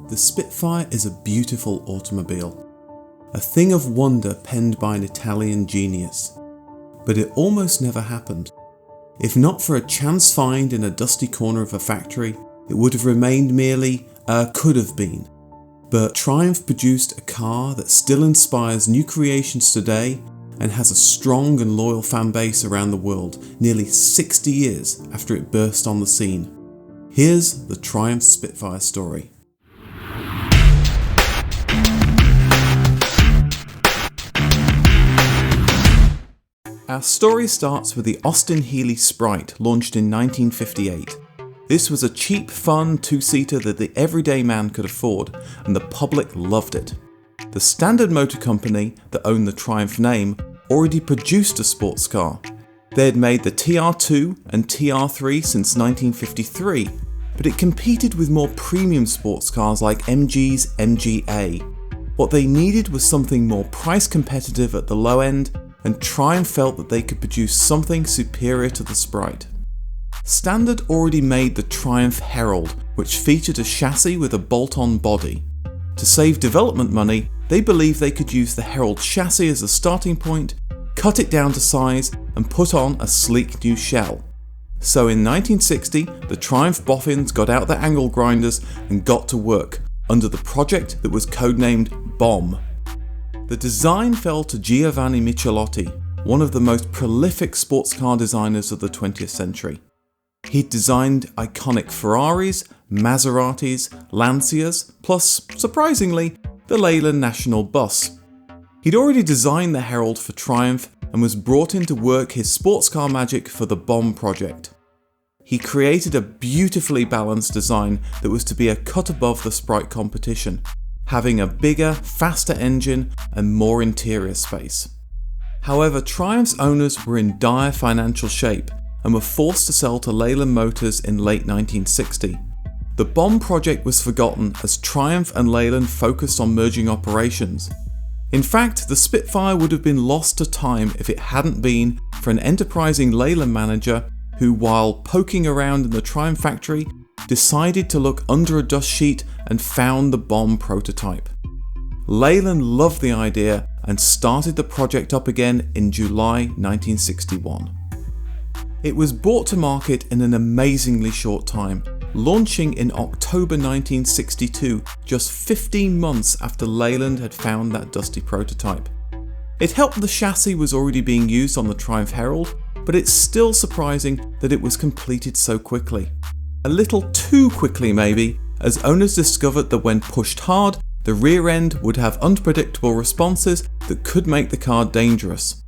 The Spitfire is a beautiful automobile, a thing of wonder penned by an Italian genius. But it almost never happened. If not for a chance find in a dusty corner of a factory, it would have remained merely a could have been. But Triumph produced a car that still inspires new creations today and has a strong and loyal fan base around the world, nearly 60 years after it burst on the scene. Here's the Triumph Spitfire story. Our story starts with the Austin-Healey Sprite, launched in 1958. This was a cheap, fun two-seater that the everyday man could afford, and the public loved it. The Standard Motor Company, that owned the Triumph name, already produced a sports car. They had made the TR2 and TR3 since 1953, but it competed with more premium sports cars like MG's MGA. What they needed was something more price competitive at the low end, and Triumph felt that they could produce something superior to the Sprite. Standard already made the Triumph Herald, which featured a chassis with a bolt-on body. To save development money, they believed they could use the Herald chassis as a starting point, cut it down to size, and put on a sleek new shell. So in 1960, the Triumph boffins got out their angle grinders and got to work under the project that was codenamed BOMB. The design fell to Giovanni Michelotti, one of the most prolific sports car designers of the 20th century. He'd designed iconic Ferraris, Maseratis, Lancias, plus, surprisingly, the Leyland National Bus. He'd already designed the Herald for Triumph and was brought in to work his sports car magic for the BOMB project. He created a beautifully balanced design that was to be a cut above the Sprite competition, having a bigger, faster engine and more interior space. However, Triumph's owners were in dire financial shape and were forced to sell to Leyland Motors in late 1960. The BOMB project was forgotten as Triumph and Leyland focused on merging operations. In fact, the Spitfire would have been lost to time if it hadn't been for an enterprising Leyland manager who, while poking around in the Triumph factory, decided to look under a dust sheet and found the BOMB prototype. Leyland loved the idea and started the project up again in July 1961. It was brought to market in an amazingly short time, launching in October 1962, just 15 months after Leyland had found that dusty prototype. It helped the chassis was already being used on the Triumph Herald, but it's still surprising that it was completed so quickly. A little too quickly maybe, as owners discovered that when pushed hard, the rear end would have unpredictable responses that could make the car dangerous.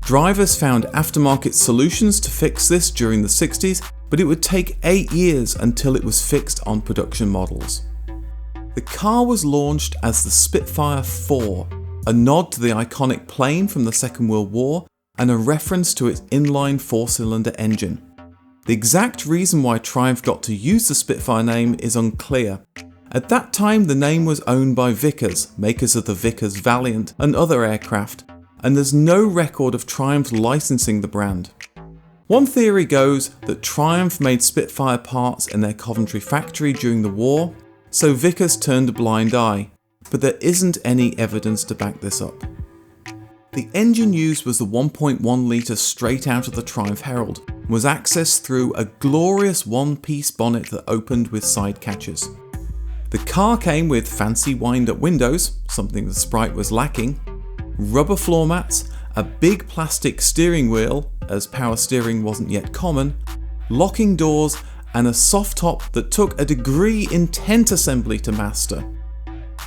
Drivers found aftermarket solutions to fix this during the 60s, but it would take 8 years until it was fixed on production models. The car was launched as the Spitfire 4, a nod to the iconic plane from the Second World War and a reference to its inline 4-cylinder engine. The exact reason why Triumph got to use the Spitfire name is unclear. At that time, the name was owned by Vickers, makers of the Vickers Valiant and other aircraft, and there's no record of Triumph licensing the brand. One theory goes that Triumph made Spitfire parts in their Coventry factory during the war, so Vickers turned a blind eye, but there isn't any evidence to back this up. The engine used was the 1.1 litre straight out of the Triumph Herald, and was accessed through a glorious one-piece bonnet that opened with side catches. The car came with fancy wind-up windows, something the Sprite was lacking, rubber floor mats, a big plastic steering wheel, as power steering wasn't yet common, locking doors, and a soft top that took a degree in tent assembly to master.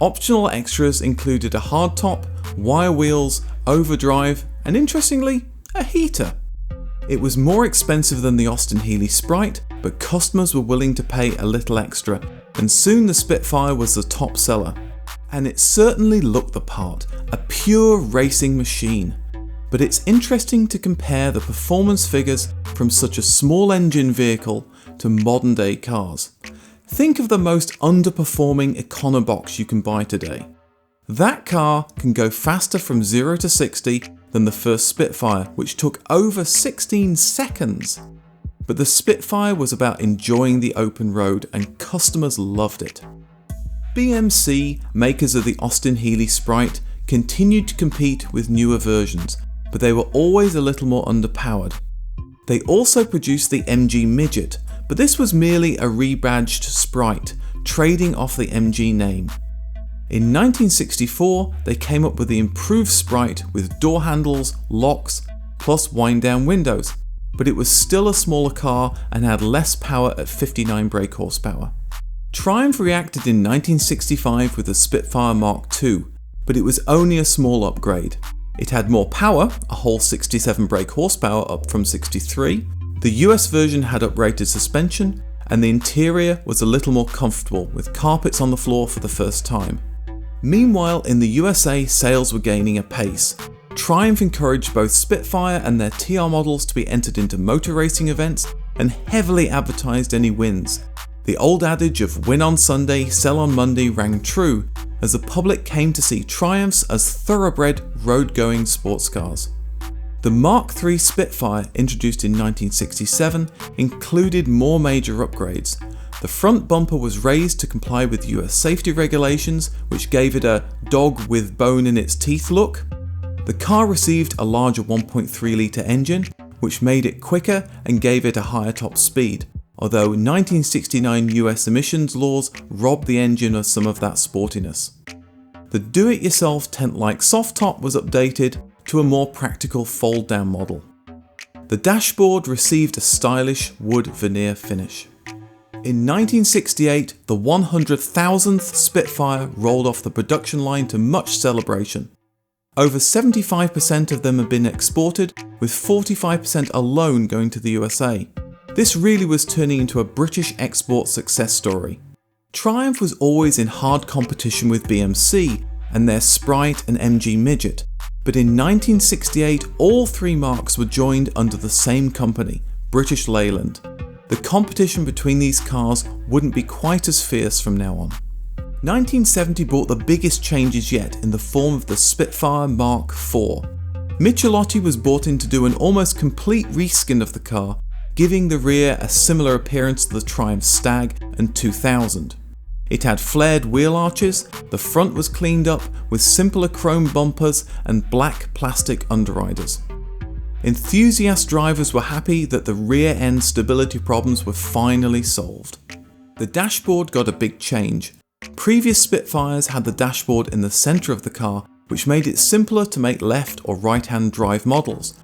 Optional extras included a hardtop, wire wheels, overdrive, and interestingly, a heater. It was more expensive than the Austin-Healey Sprite, but customers were willing to pay a little extra, and soon the Spitfire was the top seller. And it certainly looked the part, a pure racing machine. But it's interesting to compare the performance figures from such a small engine vehicle to modern day cars. Think of the most underperforming Econobox you can buy today. That car can go faster from 0 to 60 than the first Spitfire, which took over 16 seconds. But the Spitfire was about enjoying the open road and customers loved it. BMC, makers of the Austin-Healey Sprite, continued to compete with newer versions, but they were always a little more underpowered. They also produced the MG Midget, but this was merely a rebadged Sprite, trading off the MG name. In 1964, they came up with the improved Sprite with door handles, locks, plus wind-down windows, but it was still a smaller car and had less power at 59 brake horsepower. Triumph reacted in 1965 with the Spitfire Mark II, but it was only a small upgrade. It had more power, a whole 67 brake horsepower up from 63, the US version had uprated suspension, and the interior was a little more comfortable with carpets on the floor for the first time. Meanwhile, in the USA, sales were gaining apace. Triumph encouraged both Spitfire and their TR models to be entered into motor racing events and heavily advertised any wins. The old adage of win on Sunday, sell on Monday rang true as the public came to see Triumphs as thoroughbred road-going sports cars. The Mark III Spitfire, introduced in 1967, included more major upgrades. The front bumper was raised to comply with US safety regulations, which gave it a dog with bone in its teeth look. The car received a larger 1.3 litre engine, which made it quicker and gave it a higher top speed, although 1969 US emissions laws robbed the engine of some of that sportiness. The do-it-yourself tent-like soft top was updated to a more practical fold-down model. The dashboard received a stylish wood veneer finish. In 1968, the 100,000th Spitfire rolled off the production line to much celebration. Over 75% of them have been exported, with 45% alone going to the USA. This really was turning into a British export success story. Triumph was always in hard competition with BMC and their Sprite and MG Midget, but in 1968 all three marques were joined under the same company, British Leyland. The competition between these cars wouldn't be quite as fierce from now on. 1970 brought the biggest changes yet in the form of the Spitfire Mark IV. Michelotti was brought in to do an almost complete reskin of the car, giving the rear a similar appearance to the Triumph Stag and 2000. It had flared wheel arches, the front was cleaned up with simpler chrome bumpers and black plastic underriders. Enthusiast drivers were happy that the rear end stability problems were finally solved. The dashboard got a big change. Previous Spitfires had the dashboard in the centre of the car, which made it simpler to make left or right hand drive models.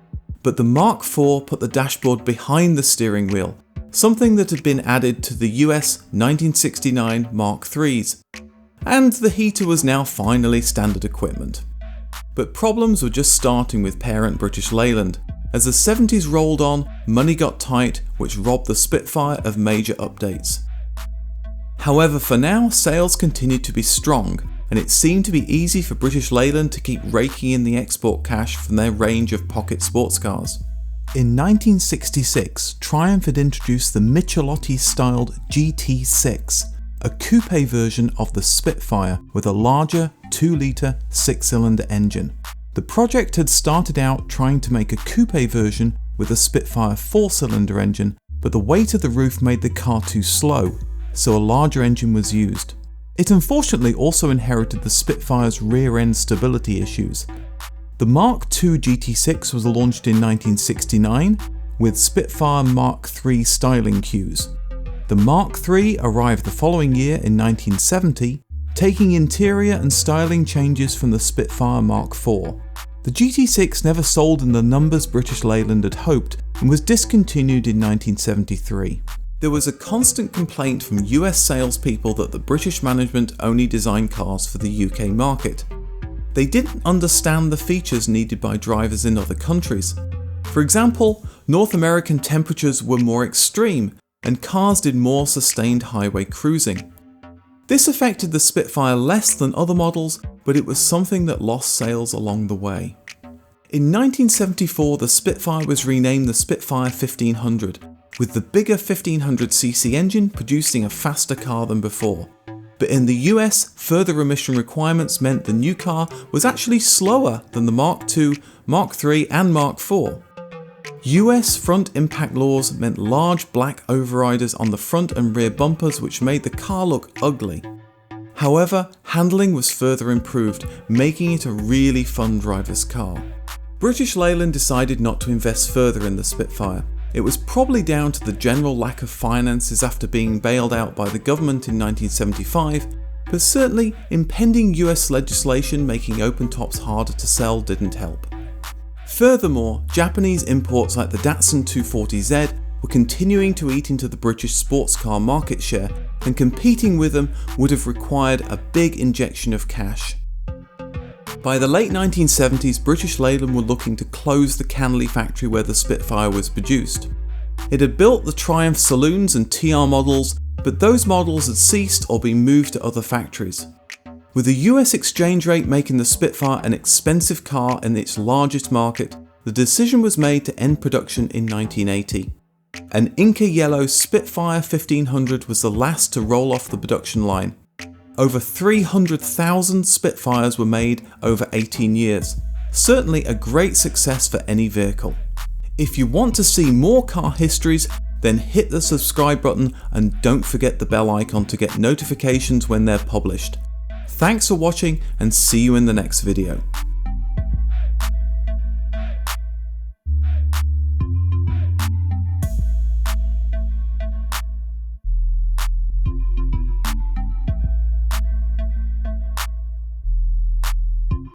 But the Mark IV put the dashboard behind the steering wheel, something that had been added to the US 1969 Mark IIIs. And the heater was now finally standard equipment. But problems were just starting with parent British Leyland. As the 70s rolled on, money got tight, which robbed the Spitfire of major updates. However, for now, sales continued to be strong, and it seemed to be easy for British Leyland to keep raking in the export cash from their range of pocket sports cars. In 1966, Triumph had introduced the Michelotti-styled GT6, a coupe version of the Spitfire with a larger 2-litre 6-cylinder engine. The project had started out trying to make a coupe version with a Spitfire 4-cylinder engine, but the weight of the roof made the car too slow, so a larger engine was used. It unfortunately also inherited the Spitfire's rear-end stability issues. The Mark II GT6 was launched in 1969 with Spitfire Mark III styling cues. The Mark III arrived the following year in 1970, taking interior and styling changes from the Spitfire Mark IV. The GT6 never sold in the numbers British Leyland had hoped and was discontinued in 1973. There was a constant complaint from US salespeople that the British management only designed cars for the UK market. They didn't understand the features needed by drivers in other countries. For example, North American temperatures were more extreme and cars did more sustained highway cruising. This affected the Spitfire less than other models, but it was something that lost sales along the way. In 1974, the Spitfire was renamed the Spitfire 1500, with the bigger 1500cc engine producing a faster car than before. But in the US, further emission requirements meant the new car was actually slower than the Mark II, Mark III and Mark IV. US front impact laws meant large black overriders on the front and rear bumpers which made the car look ugly. However, handling was further improved, making it a really fun driver's car. British Leyland decided not to invest further in the Spitfire. It was probably down to the general lack of finances after being bailed out by the government in 1975, but certainly impending US legislation making open tops harder to sell didn't help. Furthermore, Japanese imports like the Datsun 240Z were continuing to eat into the British sports car market share, and competing with them would have required a big injection of cash. By the late 1970s, British Leyland were looking to close the Canley factory where the Spitfire was produced. It had built the Triumph saloons and TR models, but those models had ceased or been moved to other factories. With the US exchange rate making the Spitfire an expensive car in its largest market, the decision was made to end production in 1980. An Inca Yellow Spitfire 1500 was the last to roll off the production line. Over 300,000 Spitfires were made over 18 years, certainly a great success for any vehicle. If you want to see more car histories, then hit the subscribe button and don't forget the bell icon to get notifications when they're published. Thanks for watching and see you in the next video.